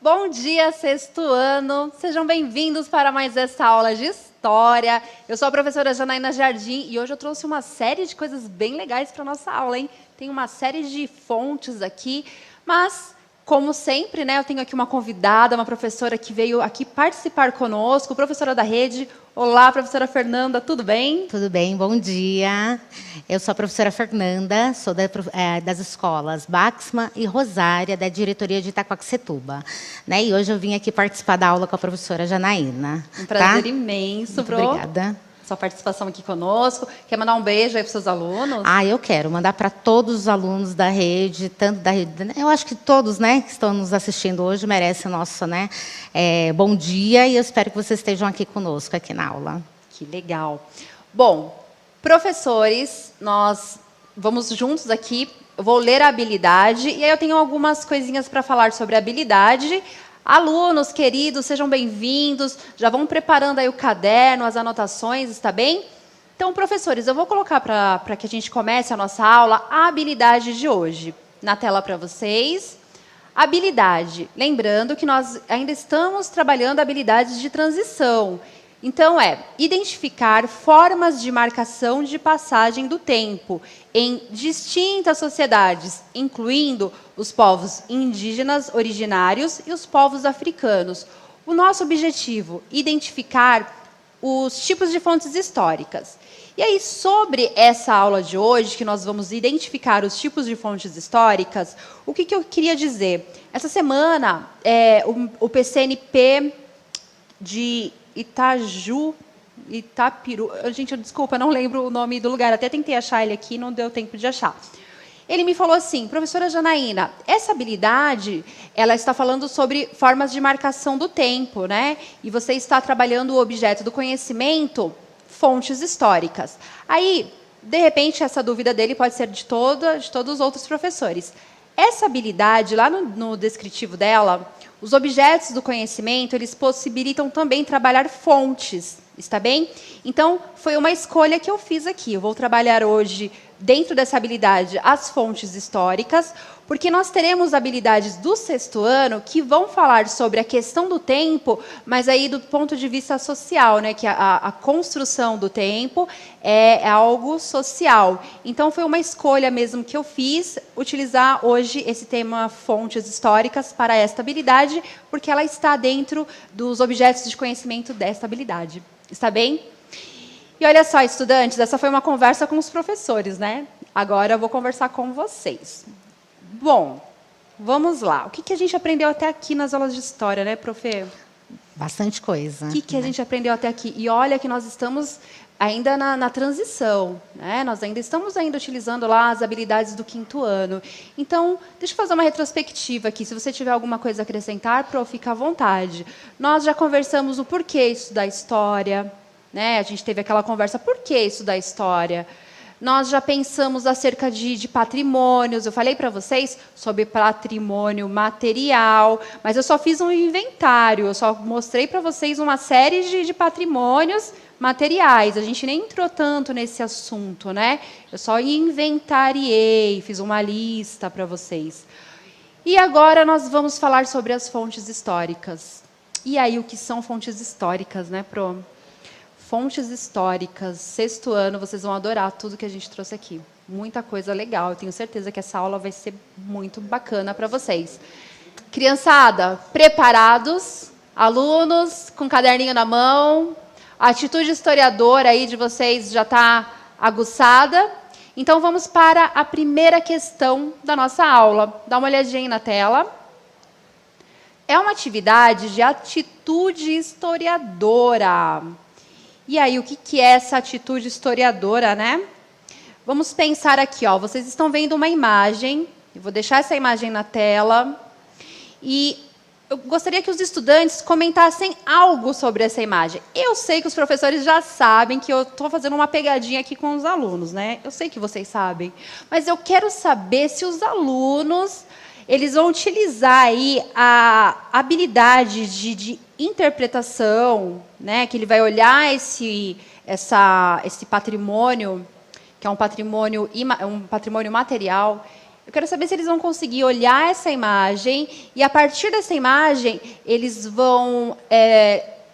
Bom dia, sexto ano! Sejam bem-vindos para mais essa aula de História. Eu sou a professora Janaína Jardim e hoje eu trouxe uma série de coisas bem legais para a nossa aula, hein? Tem uma série de fontes aqui, mas, como sempre, né, eu tenho aqui uma convidada, uma professora que veio aqui participar conosco, professora da rede. Olá, professora Fernanda, tudo bem? Tudo bem, bom dia. Eu sou a professora Fernanda, sou das escolas Baxma e Rosária, da diretoria de Itaquaquecetuba. Né? E hoje eu vim aqui participar da aula com a professora Janaína. Um prazer imenso, Muito Pro. Obrigada. Sua participação aqui conosco. Quer mandar um beijo aí para os seus alunos? Eu quero mandar para todos os alunos da rede, tanto da rede... Eu acho que todos, né, que estão nos assistindo hoje merecem o nosso, né, bom dia, e eu espero que vocês estejam aqui conosco, aqui na aula. Que legal. Bom, professores, nós vamos juntos aqui. Eu vou ler a habilidade, e aí eu tenho algumas coisinhas para falar sobre a habilidade. Alunos queridos, sejam bem-vindos. Já vão preparando aí o caderno, as anotações, está bem? Então, professores, eu vou colocar para que a gente comece a nossa aula a habilidade de hoje. Na tela para vocês. Habilidade. Lembrando que nós ainda estamos trabalhando habilidades de transição. Então, identificar formas de marcação de passagem do tempo em distintas sociedades, incluindo os povos indígenas originários e os povos africanos. O nosso objetivo, identificar os tipos de fontes históricas. E aí, sobre essa aula de hoje, que nós vamos identificar os tipos de fontes históricas, o que eu queria dizer? Essa semana, o PCNP de Itapiru... Gente, desculpa, não lembro o nome do lugar. Até tentei achar ele aqui, não deu tempo de achar. Ele me falou assim, professora Janaína, essa habilidade, ela está falando sobre formas de marcação do tempo, né? E você está trabalhando o objeto do conhecimento, fontes históricas. Aí, de repente, essa dúvida dele pode ser de todos os outros professores. Essa habilidade, lá no descritivo dela, os objetos do conhecimento, eles possibilitam também trabalhar fontes, está bem? Então, foi uma escolha que eu fiz aqui. Eu vou trabalhar hoje, dentro dessa habilidade, as fontes históricas, porque nós teremos habilidades do sexto ano que vão falar sobre a questão do tempo, mas aí do ponto de vista social, né? Que a construção do tempo é algo social. Então, foi uma escolha mesmo que eu fiz, utilizar hoje esse tema fontes históricas para esta habilidade, porque ela está dentro dos objetos de conhecimento desta habilidade. Está bem? E olha só, estudantes, essa foi uma conversa com os professores, né? Agora eu vou conversar com vocês. Bom, vamos lá. O que a gente aprendeu até aqui nas aulas de história, né, profe? Bastante coisa. O que a gente aprendeu até aqui? E olha que nós estamos ainda na transição, né? Nós ainda estamos utilizando lá as habilidades do quinto ano. Então, deixa eu fazer uma retrospectiva aqui. Se você tiver alguma coisa a acrescentar, prof, fica à vontade. Nós já conversamos o porquê estudar história, né? A gente teve aquela conversa, por que estudar história? Nós já pensamos acerca de patrimônios. Eu falei para vocês sobre patrimônio material, mas eu só fiz um inventário. Eu só mostrei para vocês uma série de patrimônios materiais. A gente nem entrou tanto nesse assunto, né? Eu só inventariei, fiz uma lista para vocês. E agora nós vamos falar sobre as fontes históricas. E aí, o que são fontes históricas, né, Pro? Fontes históricas, sexto ano, vocês vão adorar tudo que a gente trouxe aqui. Muita coisa legal. Eu tenho certeza que essa aula vai ser muito bacana para vocês. Criançada, preparados? Alunos, com caderninho na mão? A atitude historiadora aí de vocês já está aguçada? Então, vamos para a primeira questão da nossa aula. Dá uma olhadinha aí na tela. É uma atividade de atitude historiadora. E aí, o que é essa atitude historiadora, né? Vamos pensar aqui, ó. Vocês estão vendo uma imagem. Eu vou deixar essa imagem na tela. E eu gostaria que os estudantes comentassem algo sobre essa imagem. Eu sei que os professores já sabem que eu estou fazendo uma pegadinha aqui com os alunos, né? Eu sei que vocês sabem. Mas eu quero saber se os alunos eles vão utilizar aí a habilidade de interpretação, né? Que ele vai olhar esse patrimônio, que é um patrimônio material, Eu quero saber se eles vão conseguir olhar essa imagem e, a partir dessa imagem, eles vão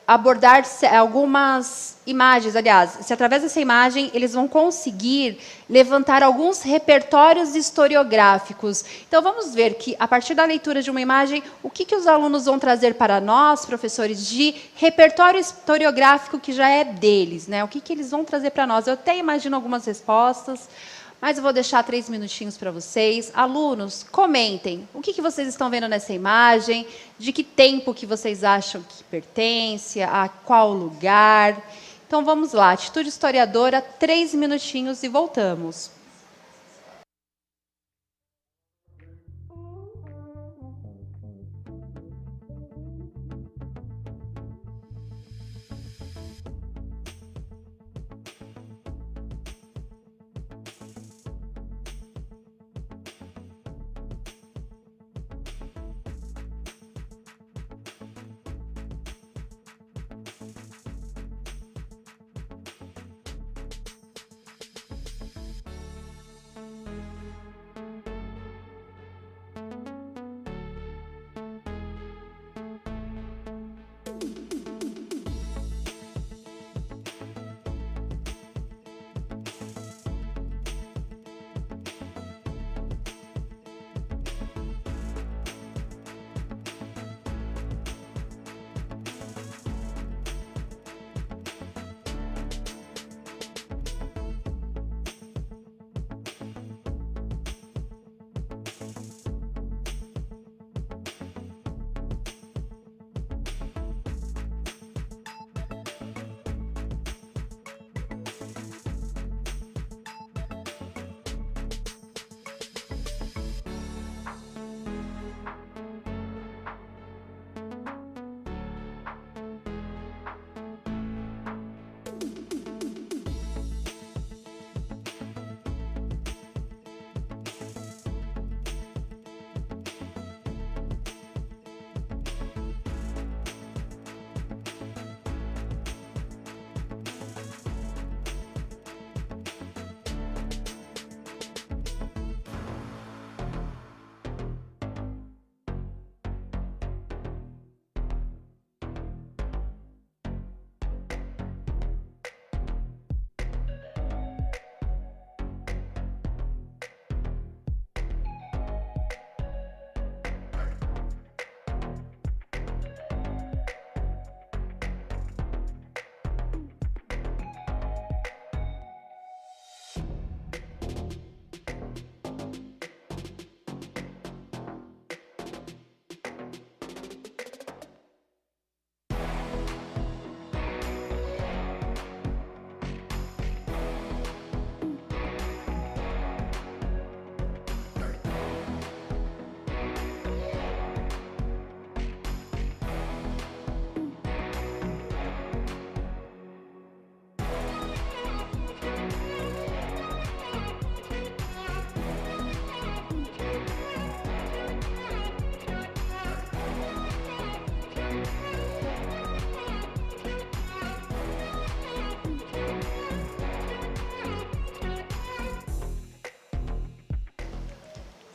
abordar algumas imagens. Aliás, se através dessa imagem eles vão conseguir levantar alguns repertórios historiográficos. Então, vamos ver que, a partir da leitura de uma imagem, o que os alunos vão trazer para nós, professores, de repertório historiográfico que já é deles, né? O que eles vão trazer para nós? Eu até imagino algumas respostas, mas eu vou deixar 3 minutinhos para vocês. Alunos, comentem. O que vocês estão vendo nessa imagem? De que tempo que vocês acham que pertence? A qual lugar? Então, vamos lá. Atitude historiadora, 3 minutinhos e voltamos.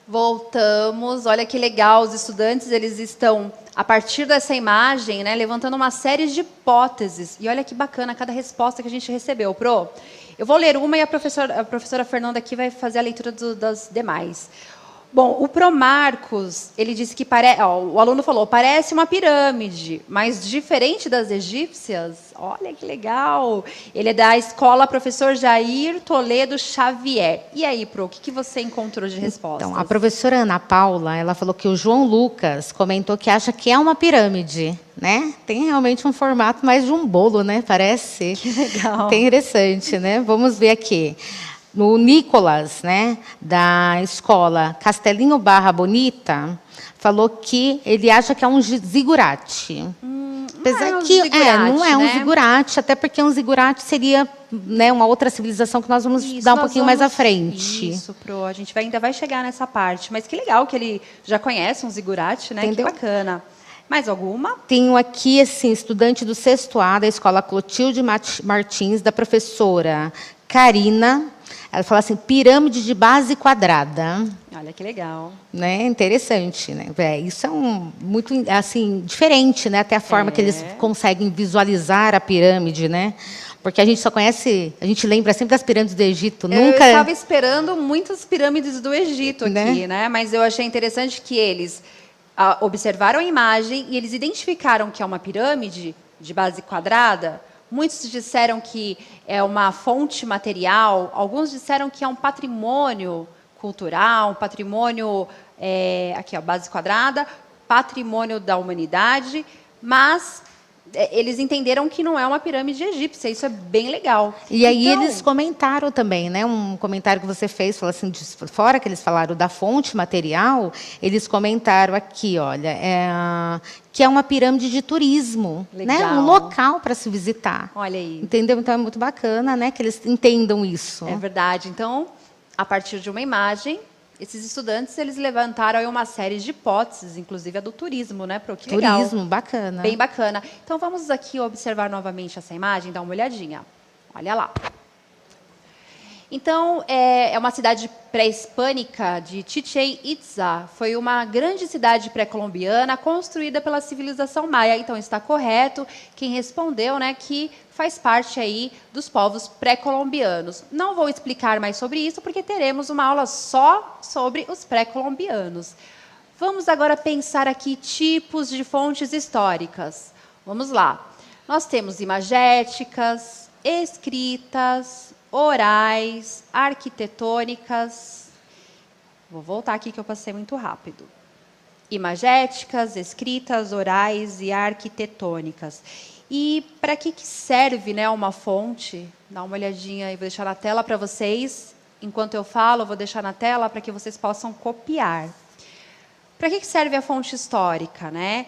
Voltamos. Olha que legal, os estudantes eles estão, a partir dessa imagem, né, levantando uma série de hipóteses. E olha que bacana cada resposta que a gente recebeu. Pro, eu vou ler uma e a professora Fernanda aqui vai fazer a leitura das demais. Bom, o Pro Marcos, ele disse que o aluno falou, parece uma pirâmide, mas diferente das egípcias. Olha que legal. Ele é da escola Professor Jair Toledo Xavier. E aí, Pro, o que você encontrou de resposta? Então, a professora Ana Paula, ela falou que o João Lucas comentou que acha que é uma pirâmide, né? Tem realmente um formato mais de um bolo, né? Parece. Que legal. Tem interessante, né? Vamos ver aqui. No Nicolas, né, da escola Castelinho Barra Bonita, falou que ele acha que é um zigurate. Apesar que não é um zigurate, até porque um zigurate seria, né, uma outra civilização que nós vamos dar um pouquinho mais à frente. Isso, Pro, a gente ainda vai chegar nessa parte. Mas que legal que ele já conhece um zigurate, né? Entendeu? Que bacana. Mais alguma? Tenho aqui, assim, estudante do 6º A da escola Clotilde Martins, da professora Karina. Ela fala assim, pirâmide de base quadrada. Olha que legal. Né? Interessante, né? Isso é muito assim diferente, né? Até a forma que eles conseguem visualizar a pirâmide, né? Porque a gente só conhece, a gente lembra sempre das pirâmides do Egito, nunca. Eu estava esperando muitas pirâmides do Egito aqui, né? Mas eu achei interessante que eles observaram a imagem e eles identificaram que é uma pirâmide de base quadrada. Muitos disseram que é uma fonte material, alguns disseram que é um patrimônio cultural, um patrimônio, aqui, ó, base quadrada, patrimônio da humanidade, mas eles entenderam que não é uma pirâmide egípcia, isso é bem legal. E aí eles comentaram também, né? Um comentário que você fez, falou assim, fora que eles falaram da fonte material, eles comentaram aqui, olha, que é uma pirâmide de turismo, né? Um local para se visitar. Olha aí. Entendeu? Então é muito bacana, né? Que eles entendam isso. É verdade. Então, a partir de uma imagem, esses estudantes, eles levantaram aí uma série de hipóteses, inclusive a do turismo, né, Pro? Que legal. Turismo, bacana. Bem bacana. Então, vamos aqui observar novamente essa imagem, dar uma olhadinha. Olha lá. Então, é uma cidade pré-hispânica de Chichén Itzá. Foi uma grande cidade pré-colombiana construída pela civilização maia. Então, está correto quem respondeu, né, que faz parte aí dos povos pré-colombianos. Não vou explicar mais sobre isso, porque teremos uma aula só sobre os pré-colombianos. Vamos agora pensar aqui tipos de fontes históricas. Vamos lá. Nós temos imagéticas, escritas, orais, arquitetônicas. Vou voltar aqui que eu passei muito rápido. Imagéticas, escritas, orais e arquitetônicas. E para que serve, né, uma fonte? Dá uma olhadinha aí, vou deixar na tela para vocês. Enquanto eu falo, eu vou deixar na tela para que vocês possam copiar. Para que serve a fonte histórica, né?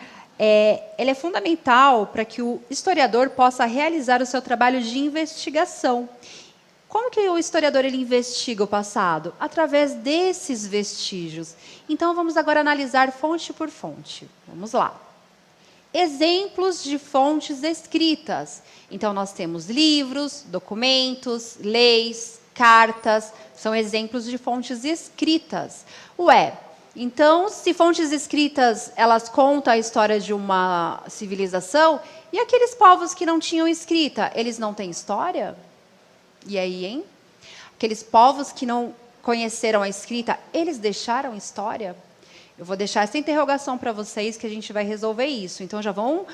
Ela é fundamental para que o historiador possa realizar o seu trabalho de investigação. Como que o historiador ele investiga o passado? Através desses vestígios. Então, vamos agora analisar fonte por fonte. Vamos lá. Exemplos de fontes escritas. Então, nós temos livros, documentos, leis, cartas. São exemplos de fontes escritas. Então, se fontes escritas, elas contam a história de uma civilização, e aqueles povos que não tinham escrita, eles não têm história? E aí, hein? Aqueles povos que não conheceram a escrita, eles deixaram história? Eu vou deixar essa interrogação para vocês, que a gente vai resolver isso. Então, já vão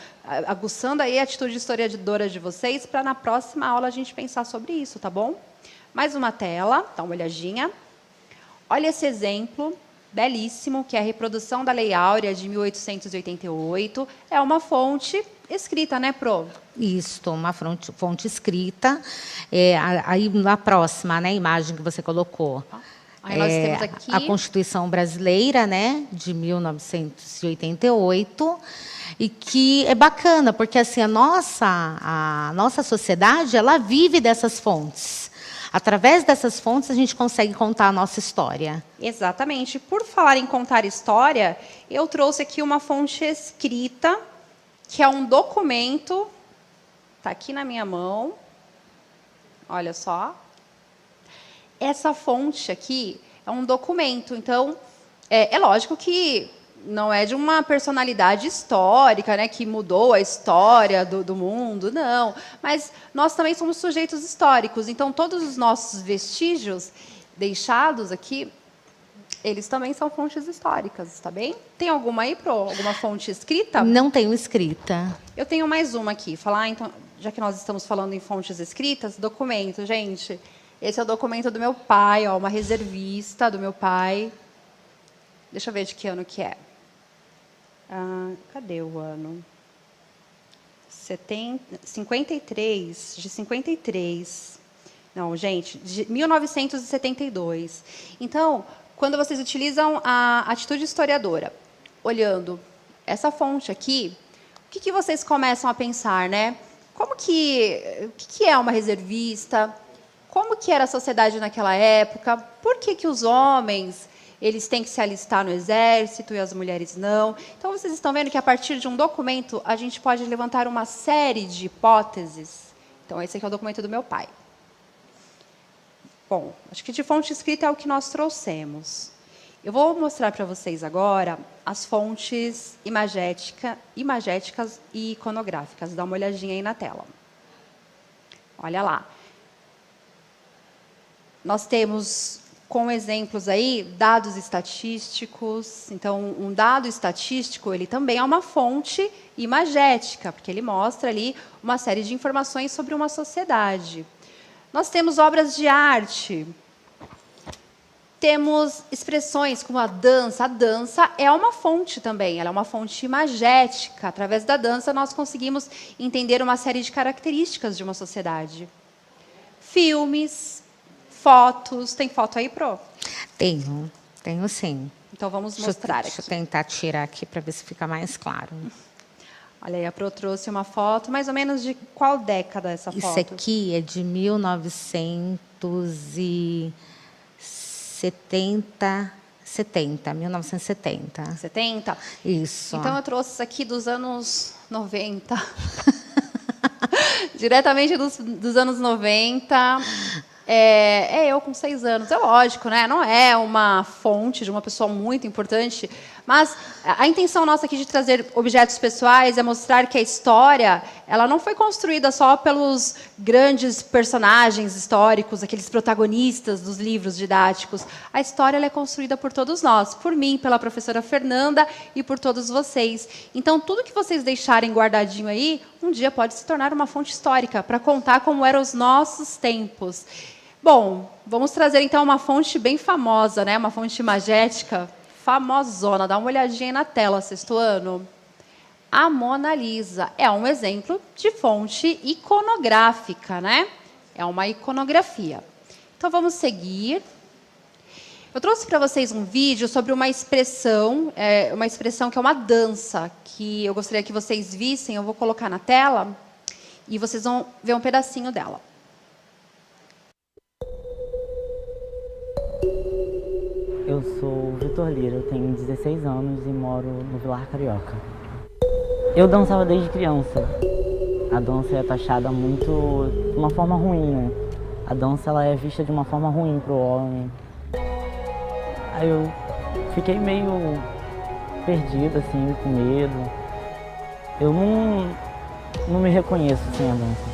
aguçando aí a atitude historiadora de vocês, para na próxima aula a gente pensar sobre isso, tá bom? Mais uma tela, dá uma olhadinha. Olha esse exemplo belíssimo, que é a reprodução da Lei Áurea de 1888. É uma fonte escrita, né, Pro? Isso, uma fonte escrita. Aí, na próxima, né, imagem que você colocou, aí nós temos aqui a Constituição Brasileira, né, de 1988, e que é bacana, porque assim, a nossa sociedade, ela vive dessas fontes. Através dessas fontes, a gente consegue contar a nossa história. Exatamente. Por falar em contar história, eu trouxe aqui uma fonte escrita, que é um documento, está aqui na minha mão. Olha só. Essa fonte aqui é um documento. Então, é lógico que não é de uma personalidade histórica, né, que mudou a história do mundo, não. Mas nós também somos sujeitos históricos. Então, todos os nossos vestígios deixados aqui, eles também são fontes históricas, está bem? Tem alguma aí, Pro? Alguma fonte escrita? Não tenho escrita. Eu tenho mais uma aqui. Então, já que nós estamos falando em fontes escritas, documento, gente. Esse é o documento do meu pai, ó, uma reservista do meu pai. Deixa eu ver de que ano que é. Cadê o ano? 53, de 53. Não, gente, de 1972. Então, quando vocês utilizam a atitude historiadora, olhando essa fonte aqui, o que vocês começam a pensar, né? O que é uma reservista? Como que era a sociedade naquela época? Por que os homens eles têm que se alistar no exército e as mulheres não? Então, vocês estão vendo que, a partir de um documento, a gente pode levantar uma série de hipóteses. Então, esse aqui é o documento do meu pai. Bom, acho que de fonte escrita é o que nós trouxemos. Eu vou mostrar para vocês agora as fontes imagéticas e iconográficas. Dá uma olhadinha aí na tela. Olha lá. Nós temos, com exemplos aí, dados estatísticos. Então, um dado estatístico, ele também é uma fonte imagética, porque ele mostra ali uma série de informações sobre uma sociedade. Nós temos obras de arte. Temos expressões como a dança. A dança é uma fonte também, ela é uma fonte imagética. Através da dança, nós conseguimos entender uma série de características de uma sociedade. Filmes, fotos. Tem foto aí, Pro? Tenho sim. Então, vamos mostrar Deixa eu aqui. tentar tirar aqui para ver se fica mais claro. Olha aí, a Pro trouxe uma foto, mais ou menos de qual década essa foto? Isso aqui é de 1970. 1970. 70? Isso. Então, eu trouxe isso aqui dos anos 90. Diretamente dos anos 90. Eu com 6 anos. É lógico, né? Não é uma fonte de uma pessoa muito importante, mas a intenção nossa aqui de trazer objetos pessoais é mostrar que a história, ela não foi construída só pelos grandes personagens históricos, aqueles protagonistas dos livros didáticos. A história ela é construída por todos nós, por mim, pela professora Fernanda e por todos vocês. Então, tudo que vocês deixarem guardadinho aí, um dia pode se tornar uma fonte histórica para contar como eram os nossos tempos. Bom, vamos trazer então uma fonte bem famosa, né? Uma fonte imagética famosona. Dá uma olhadinha aí na tela, sexto ano. A Mona Lisa é um exemplo de fonte iconográfica, né? É uma iconografia. Então vamos seguir. Eu trouxe para vocês um vídeo sobre uma expressão que é uma dança, que eu gostaria que vocês vissem. Eu vou colocar na tela e vocês vão ver um pedacinho dela. Eu sou o Vitor Lira, eu tenho 16 anos e moro no Vilar Carioca. Eu dançava desde criança. A dança é taxada muito de uma forma ruim, né? A dança ela é vista de uma forma ruim para o homem. Aí eu fiquei meio perdido, assim, com medo. Eu não me reconheço sem a dança.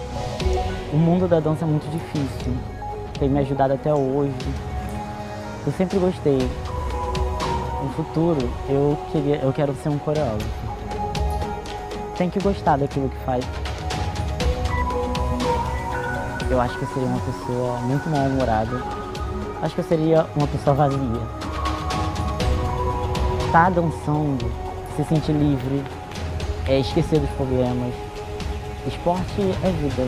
O mundo da dança é muito difícil, tem me ajudado até hoje. Eu sempre gostei. No futuro, eu quero ser um coreógrafo. Tem que gostar daquilo que faz. Eu acho que eu seria uma pessoa muito mal-humorada. Acho que eu seria uma pessoa vazia. Estar dançando, se sentir livre, esquecer dos problemas. Esporte é vida.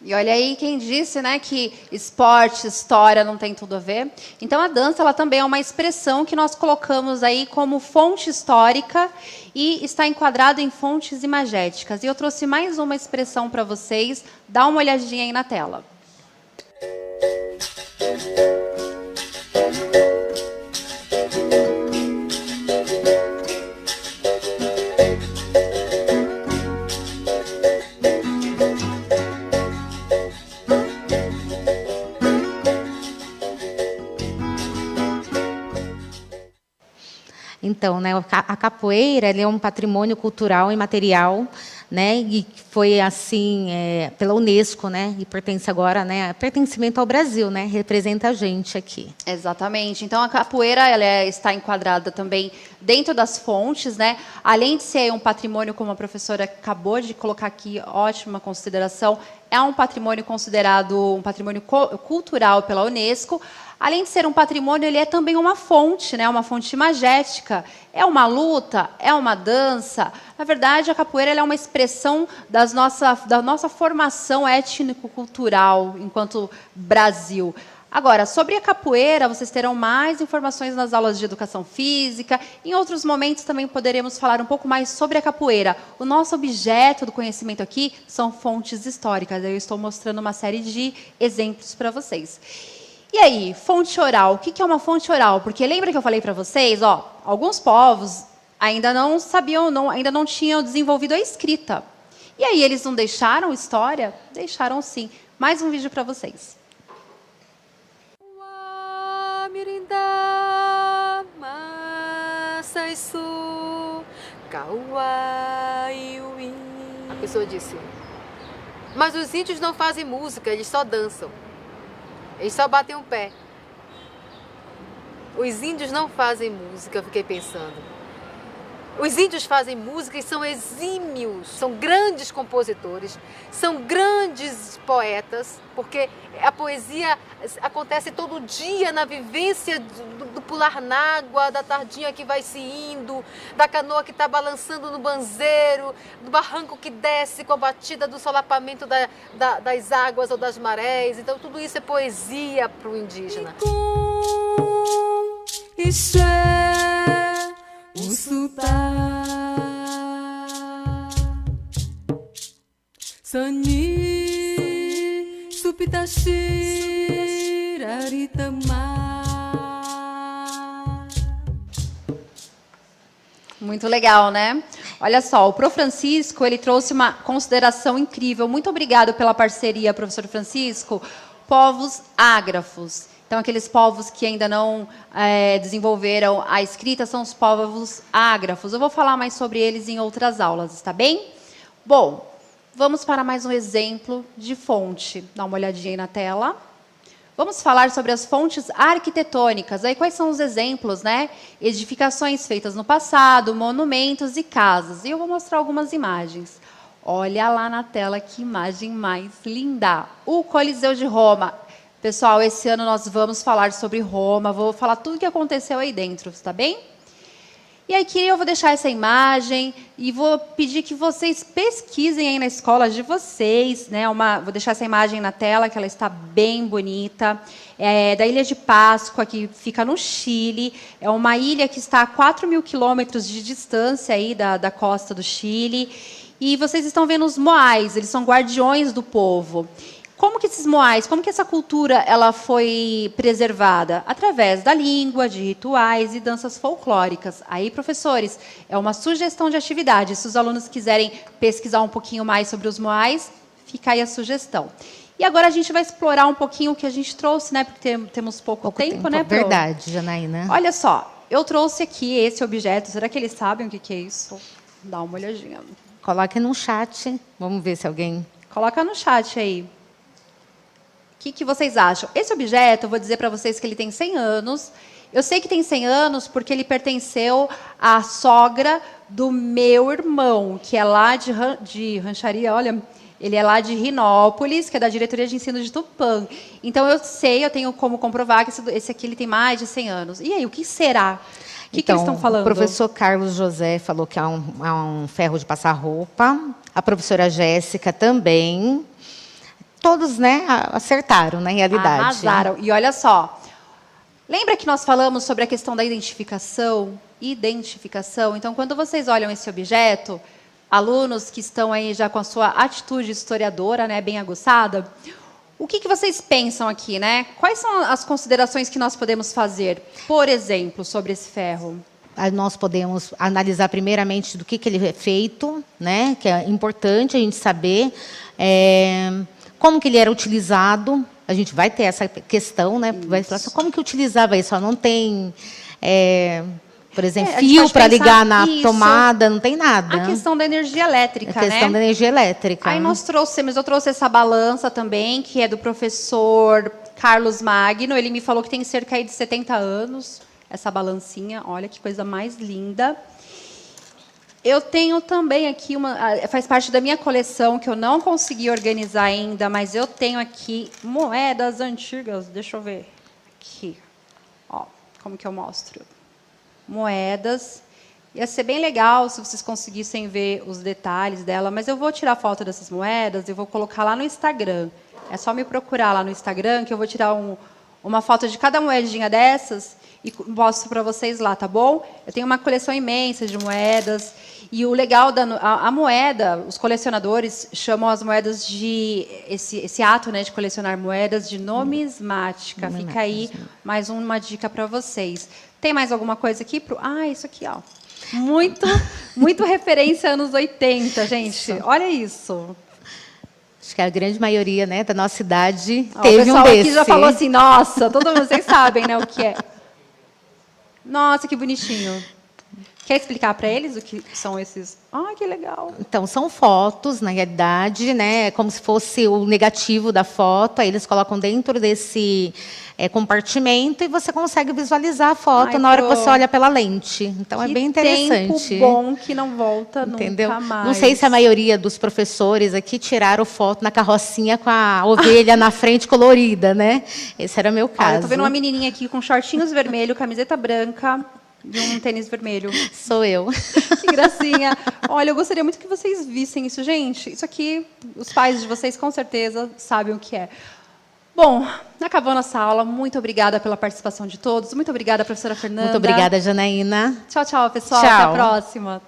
E olha aí quem disse, né, que esporte, história não tem tudo a ver. Então a dança ela também é uma expressão que nós colocamos aí como fonte histórica e está enquadrado em fontes imagéticas. E eu trouxe mais uma expressão para vocês. Dá uma olhadinha aí na tela. Então, né, a capoeira ela é um patrimônio cultural e material, né, e foi assim pela Unesco, né, e pertence agora, né, pertencimento ao Brasil, né, representa a gente aqui. Exatamente. Então a capoeira ela está enquadrada também dentro das fontes, né? Além de ser um patrimônio, como a professora acabou de colocar aqui, ótima consideração, é um patrimônio considerado um patrimônio cultural pela Unesco. Além de ser um patrimônio, ele é também uma fonte, né? Uma fonte imagética. É uma luta, é uma dança. Na verdade, a capoeira ela é uma expressão da nossa formação étnico-cultural enquanto Brasil. Agora, sobre a capoeira, vocês terão mais informações nas aulas de educação física. Em outros momentos também poderemos falar um pouco mais sobre a capoeira. O nosso objeto do conhecimento aqui são fontes históricas. Eu estou mostrando uma série de exemplos para vocês. E aí, fonte oral. O que é uma fonte oral? Porque lembra que eu falei para vocês, ó, alguns povos ainda não sabiam, ainda não tinham desenvolvido a escrita. E aí, eles não deixaram história? Deixaram sim. Mais um vídeo para vocês. A pessoa disse, mas os índios não fazem música, eles só dançam. Eles só batem o pé. Os índios não fazem música, eu fiquei pensando. Os índios fazem música e são exímios, são grandes compositores, são grandes poetas, porque a poesia acontece todo dia na vivência do pular na água, da tardinha que vai se indo, da canoa que está balançando no banzeiro, do barranco que desce com a batida do solapamento das águas ou das marés. Então tudo isso é poesia para o indígena. Muito legal, né? Olha só, o Prof. Francisco, ele trouxe uma consideração incrível. Muito obrigado pela parceria, professor Francisco. Povos ágrafos. Então, aqueles povos que ainda não desenvolveram a escrita são os povos ágrafos. Eu vou falar mais sobre eles em outras aulas, está bem? Bom, vamos para mais um exemplo de fonte. Dá uma olhadinha aí na tela. Vamos falar sobre as fontes arquitetônicas. Aí, quais são os exemplos, né? Edificações feitas no passado, monumentos e casas. E eu vou mostrar algumas imagens. Olha lá na tela que imagem mais linda. O Coliseu de Roma. Pessoal, esse ano nós vamos falar sobre Roma, vou falar tudo o que aconteceu aí dentro, está bem? E aqui eu vou deixar essa imagem e vou pedir que vocês pesquisem aí na escola de vocês, né? Vou deixar essa imagem na tela, que ela está bem bonita. É da Ilha de Páscoa, que fica no Chile. É uma ilha que está a 4.000 quilômetros de distância aí da costa do Chile. E vocês estão vendo os moais, eles são guardiões do povo. Como que esses moais, como que essa cultura ela foi preservada? Através da língua, de rituais e danças folclóricas. Aí, professores, é uma sugestão de atividade. Se os alunos quiserem pesquisar um pouquinho mais sobre os moais, fica aí a sugestão. E agora a gente vai explorar um pouquinho o que a gente trouxe, né? Porque temos pouco tempo, né, Pro? Verdade, Janaína. Olha só, eu trouxe aqui esse objeto. Será que eles sabem o que é isso? Dá uma olhadinha. Coloque no chat. Vamos ver se alguém... Coloca no chat aí. O que vocês acham? Esse objeto, eu vou dizer para vocês que ele tem 100 anos. Eu sei que tem 100 anos porque ele pertenceu à sogra do meu irmão, que é lá de Rancharia, olha, ele é lá de Rinópolis, que é da Diretoria de Ensino de Tupã. Então, eu tenho como comprovar que esse aqui ele tem mais de 100 anos. E aí, o que será? O que eles estão falando? O professor Carlos José falou que é um ferro de passar roupa. A professora Jéssica também. Todos, né, acertaram na realidade. Arrasaram. E olha só, lembra que nós falamos sobre a questão da identificação? Então, quando vocês olham esse objeto, alunos que estão aí já com a sua atitude historiadora, né, bem aguçada, o que vocês pensam aqui, né? Quais são as considerações que nós podemos fazer, por exemplo, sobre esse ferro? Nós podemos analisar primeiramente do que ele é feito, né, que é importante a gente saber... como que ele era utilizado, a gente vai ter essa questão, né? Vai falar assim, como que utilizava isso? Não tem, por exemplo, fio para ligar na tomada, não tem nada. A questão da energia elétrica, né? A questão da energia elétrica. Aí eu trouxe essa balança também, que é do professor Carlos Magno. Ele me falou que tem cerca de 70 anos, essa balancinha. Olha que coisa mais linda. Eu tenho também aqui faz parte da minha coleção, que eu não consegui organizar ainda, mas eu tenho aqui moedas antigas. Deixa eu ver. Aqui. Ó, como que eu mostro? Moedas. Ia ser bem legal se vocês conseguissem ver os detalhes dela, mas eu vou tirar foto dessas moedas e vou colocar lá no Instagram. É só me procurar lá no Instagram, que eu vou tirar uma foto de cada moedinha dessas e mostro para vocês lá, tá bom? Eu tenho uma coleção imensa de moedas. E o legal a moeda, os colecionadores chamam as moedas de esse ato, né, de colecionar moedas de numismática. Fica aí mais uma dica para vocês. Tem mais alguma coisa aqui? Isso aqui, ó. Muito referência anos 80, gente. Olha isso. Acho que a grande maioria, né, da nossa idade O teve pessoal um desse. aqui já falou assim, nossa, vocês sabem, né, o que é. Nossa, que bonitinho. Quer explicar para eles o que são esses? Que legal. Então, são fotos, na realidade, né? Como se fosse o negativo da foto. Aí eles colocam dentro desse compartimento e você consegue visualizar a foto na hora que você olha pela lente. Então, é bem interessante. Tempo bom que não volta Entendeu? Nunca mais. Não sei se a maioria dos professores aqui tiraram foto na carrocinha com a ovelha na frente colorida, né? Esse era o meu caso. Eu tô vendo uma menininha aqui com shortinhos vermelho, camiseta branca, de um tênis vermelho. Sou eu. Que gracinha. Olha, eu gostaria muito que vocês vissem isso, gente. Isso aqui, os pais de vocês com certeza sabem o que é. Bom, acabou nossa aula. Muito obrigada pela participação de todos. Muito obrigada, professora Fernanda. Muito obrigada, Janaína. Tchau, tchau, pessoal. Tchau. Até a próxima.